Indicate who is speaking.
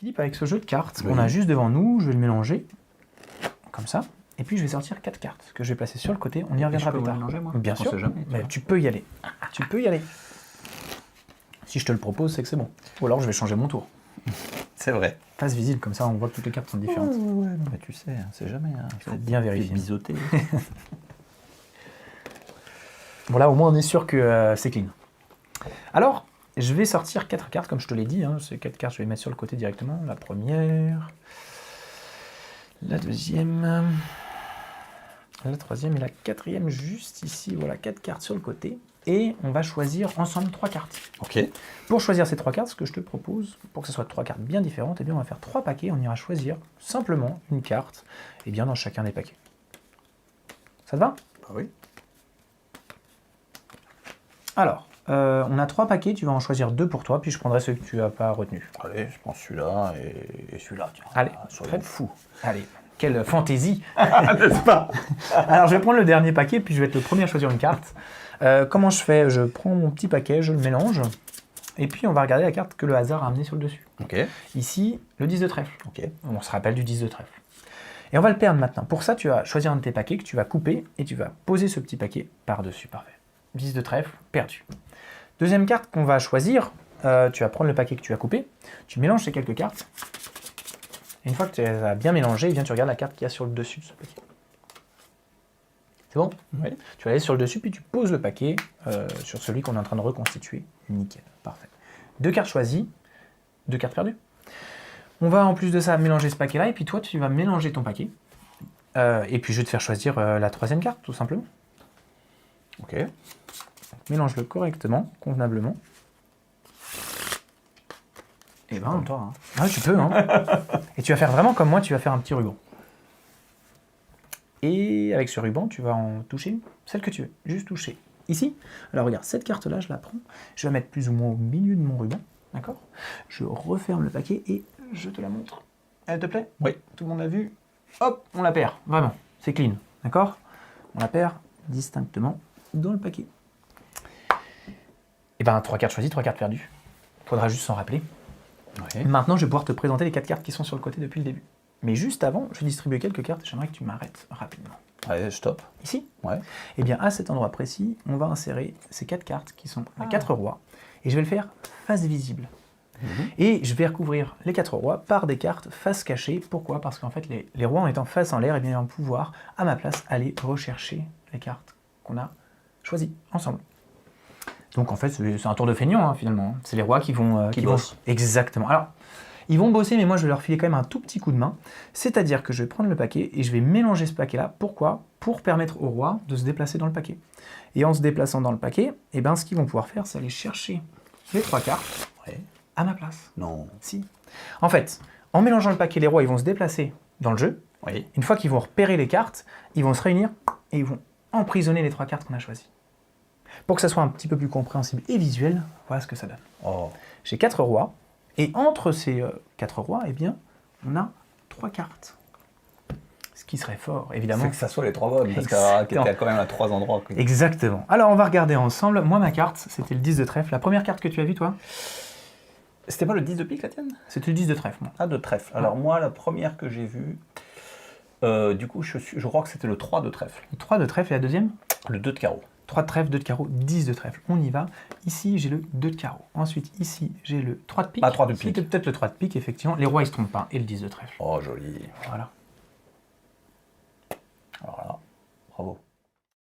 Speaker 1: Philippe, avec ce jeu de cartes qu'on a juste devant nous, je vais le mélanger, comme ça. Et puis je vais sortir 4 cartes que je vais placer sur le côté, on y reviendra plus tard.
Speaker 2: Mélanger, moi
Speaker 1: Bien sûr,
Speaker 2: jamais,
Speaker 1: mais tu peux y aller. Tu peux y aller. Si je te le propose, c'est que c'est bon. Ou alors je vais changer mon tour.
Speaker 2: C'est vrai.
Speaker 1: Face visible, comme ça on voit que toutes les cartes sont différentes.
Speaker 2: Ouais, non, mais tu sais, c'est jamais. Hein.
Speaker 1: Il faut bien vérifier.
Speaker 2: Biseauter.
Speaker 1: Bon là au moins on est sûr que c'est clean. Alors, je vais sortir 4 cartes, comme je te l'ai dit. Hein. Ces 4 cartes, je vais les mettre sur le côté directement. La première, la deuxième, la troisième et la quatrième juste ici. Voilà, 4 cartes sur le côté. Et on va choisir ensemble 3 cartes.
Speaker 2: Ok.
Speaker 1: Pour choisir ces 3 cartes, ce que je te propose, pour que ce soit 3 cartes bien différentes, eh bien on va faire 3 paquets. On ira choisir simplement une carte et bien dans chacun des paquets. Ça te va?
Speaker 2: Bah oui.
Speaker 1: Alors, on a 3 paquets, tu vas en choisir 2 pour toi, puis je prendrai ceux que tu n'as pas retenus.
Speaker 2: Allez, je prends celui-là et celui-là. Tiens.
Speaker 1: Allez,
Speaker 2: soyons fous.
Speaker 1: Allez, quelle fantaisie.
Speaker 2: N'est-ce pas?
Speaker 1: Alors je vais prendre le dernier paquet, puis je vais être le premier à choisir une carte. Comment je fais? Je prends mon petit paquet, je le mélange, et puis on va regarder la carte que le hasard a amenée sur le dessus.
Speaker 2: Ok.
Speaker 1: Ici, le 10 de trèfle.
Speaker 2: Ok.
Speaker 1: On se rappelle du 10 de trèfle. Et on va le perdre maintenant. Pour ça, tu vas choisir un de tes paquets que tu vas couper, et tu vas poser ce petit paquet par-dessus. Parfait. 10 de trèfle, perdu. Deuxième carte qu'on va choisir, tu vas prendre le paquet que tu as coupé, tu mélanges ces quelques cartes, et une fois que tu les as bien mélangées, eh bien, tu regardes la carte qu'il y a sur le dessus de ce paquet. C'est bon?
Speaker 2: Oui.
Speaker 1: Tu vas aller sur le dessus, puis tu poses le paquet sur celui qu'on est en train de reconstituer. Nickel, parfait. 2 cartes choisies, 2 cartes perdues. On va en plus de ça mélanger ce paquet-là, et puis toi tu vas mélanger ton paquet. Et puis je vais te faire choisir la troisième carte, tout simplement.
Speaker 2: Ok.
Speaker 1: Mélange-le correctement, convenablement. Et ben,
Speaker 2: Comme toi. Hein.
Speaker 1: Ah, tu peux, hein. Et tu vas faire vraiment comme moi, tu vas faire un petit ruban. Et avec ce ruban, tu vas en toucher celle que tu veux, juste toucher. Ici, alors regarde, cette carte-là, je la prends, je vais la mettre plus ou moins au milieu de mon ruban, d'accord? Je referme le paquet et je te la montre. Elle te plaît?
Speaker 2: Oui.
Speaker 1: Tout le monde l'a vu? Hop, on la perd, vraiment, c'est clean, d'accord? On la perd distinctement dans le paquet. Et ben, 3 cartes choisies, 3 cartes perdues. Faudra juste s'en rappeler.
Speaker 2: Ouais.
Speaker 1: Maintenant, je vais pouvoir te présenter les 4 cartes qui sont sur le côté depuis le début. Mais juste avant, je vais distribuer quelques cartes et j'aimerais que tu m'arrêtes rapidement.
Speaker 2: Allez, stop.
Speaker 1: Ici?
Speaker 2: Ouais.
Speaker 1: Eh bien, à cet endroit précis, on va insérer ces 4 cartes qui sont les 4 rois. Et je vais le faire face visible. Et je vais recouvrir les 4 rois par des cartes face cachée. Pourquoi? Parce qu'en fait, les rois en étant face en l'air, eh bien, ils vont pouvoir, à ma place, aller rechercher les cartes qu'on a choisies ensemble. Donc en fait, c'est un tour de feignant, hein, finalement. C'est les rois qui vont...
Speaker 2: Qui bossent.
Speaker 1: Exactement. Alors, ils vont bosser, mais moi, je vais leur filer quand même un tout petit coup de main. C'est-à-dire que je vais prendre le paquet et je vais mélanger ce paquet-là. Pourquoi? Pour permettre aux rois de se déplacer dans le paquet. Et en se déplaçant dans le paquet, eh ben, ce qu'ils vont pouvoir faire, c'est aller chercher les 3 cartes à ma place.
Speaker 2: Non.
Speaker 1: Si. En fait, en mélangeant le paquet, les rois, ils vont se déplacer dans le jeu.
Speaker 2: Oui.
Speaker 1: Une fois qu'ils vont repérer les cartes, ils vont se réunir et ils vont emprisonner les 3 cartes qu'on a choisies. Pour que ça soit un petit peu plus compréhensible et visuel, voilà ce que ça donne.
Speaker 2: Oh.
Speaker 1: J'ai 4 rois, et entre ces 4 rois, eh bien, on a 3 cartes. Ce qui serait fort, évidemment.
Speaker 2: C'est que ça soit les 3 bonnes, parce qu'il y a quand même à 3 endroits.
Speaker 1: Exactement. Alors, on va regarder ensemble. Moi, ma carte, c'était le 10 de trèfle. La première carte que tu as vue, toi?
Speaker 2: C'était pas le 10 de pique, la tienne?
Speaker 1: C'était le 10 de trèfle, moi.
Speaker 2: Ah, de trèfle. Alors moi, la première que j'ai vue, du coup, je crois que c'était le 3 de trèfle.
Speaker 1: Le 3 de trèfle et la deuxième?
Speaker 2: Le 2 de carreau.
Speaker 1: 3 de trèfle, 2 de carreau, 10 de trèfle. On y va. Ici, j'ai le 2 de carreau. Ensuite, ici, j'ai le 3 de pique.
Speaker 2: Ah, 3 de pique.
Speaker 1: C'était peut-être le 3 de pique, effectivement. Les rois, ils se trompent pas. Et le 10 de trèfle.
Speaker 2: Oh, joli.
Speaker 1: Voilà.